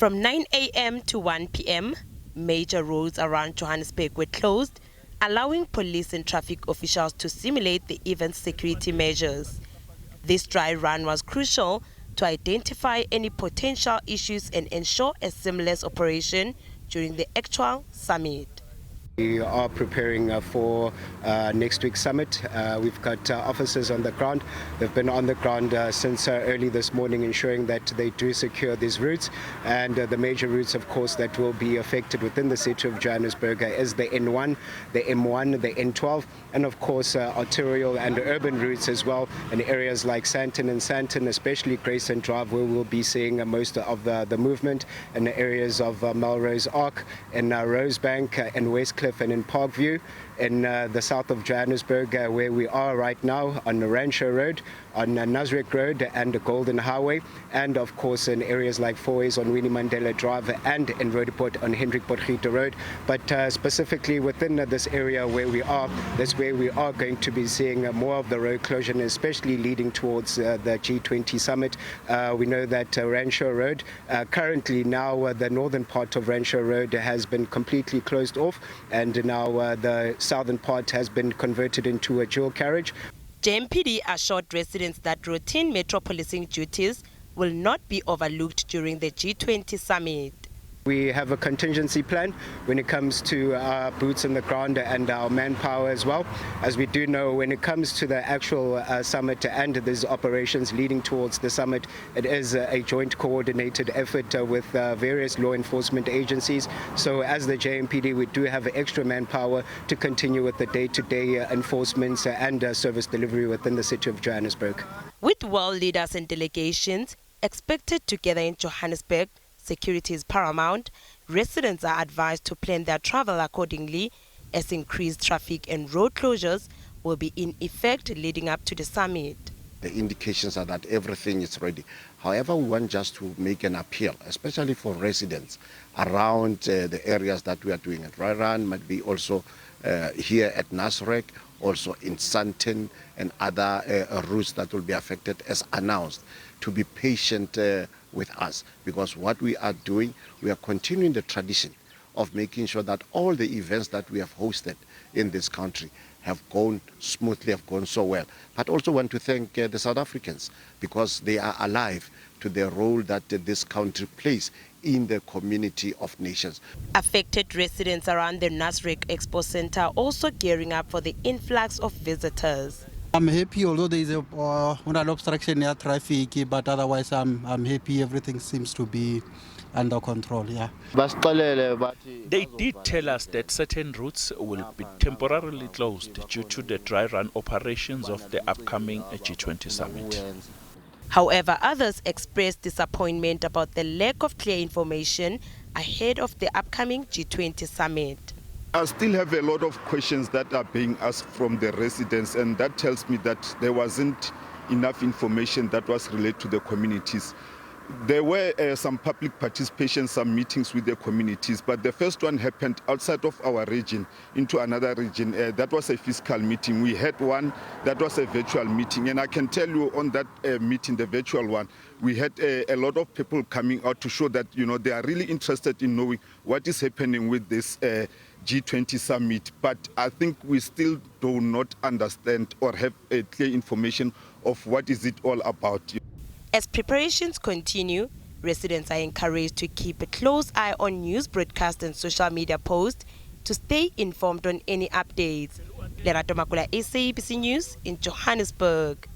From 9 a.m. to 1 p.m., major roads around Johannesburg were closed, allowing police and traffic officials to simulate the event's security measures. This dry run was crucial to identify any potential issues and ensure a seamless operation during the actual summit. We are preparing for next week's summit. We've got officers on the ground. They've been on the ground since early this morning, ensuring that they do secure these routes. And the major routes, of course, that will be affected within the city of Johannesburg is the N1, the M1, the N12, and of course arterial and urban routes as well in areas like Sandton and Sandton, especially Grayson Drive, where we'll be seeing most of the movement, in the areas of Melrose Arc, in Rosebank, and Westcliff, and in Parkview, in the south of Johannesburg, where we are right now on the Rancho Road, on Nasrec Road and the Golden Highway, and of course in areas like Fourways on Winnie Mandela Drive and in Roodepoort on Hendrik Potgieter Road. But specifically within this area where we are, that's where we are going to be seeing more of the road closure, and especially leading towards the G20 Summit. We know that Rancho Road, currently now the northern part of Rancho Road has been completely closed off, and now the southern part has been converted into a dual carriage. JMPD assured residents that routine metro policing duties will not be overlooked during the G20 Summit. We have a contingency plan when it comes to our boots on the ground and our manpower as well. As we do know, when it comes to the actual summit and these operations leading towards the summit, it is a joint coordinated effort with various law enforcement agencies. So as the JMPD, we do have extra manpower to continue with the day-to-day enforcement and service delivery within the city of Johannesburg. With world leaders and delegations expected to gather in Johannesburg, security is paramount. Residents are advised to plan their travel accordingly, as increased traffic and road closures will be in effect leading up to the summit. The indications are that everything is ready. However, we want just to make an appeal, especially for residents around the areas that we are doing it. Dry run might be also here at Nasrec, also in Sandton and other routes that will be affected as announced, to be patient with us, because what we are doing, we are continuing the tradition of making sure that all the events that we have hosted in this country have gone smoothly, have gone so well. But also want to thank the South Africans, because they are alive to the role that this country plays in the community of nations. Affected residents around the Nasrec Expo Center also gearing up for the influx of visitors. I'm happy, although there is a obstruction near traffic, but otherwise I'm happy. Everything seems to be under control. Yeah. They did tell us that certain routes will be temporarily closed due to the dry run operations of the upcoming G20 Summit. However, others expressed disappointment about the lack of clear information ahead of the upcoming G20 Summit. I still have a lot of questions that are being asked from the residents, and that tells me that there wasn't enough information that was related to the communities. There were some public participation, some meetings with the communities, but the first one happened outside of our region into another region. That was a fiscal meeting. We had one that was a virtual meeting, and I can tell you on that meeting, the virtual one, we had a lot of people coming out to show that, you know, they are really interested in knowing what is happening with this G20 Summit. But I think we still do not understand or have a clear information of what is it all about. As preparations continue, residents are encouraged to keep a close eye on news broadcasts and social media posts to stay informed on any updates. Lerato Mokola, SABC News in Johannesburg.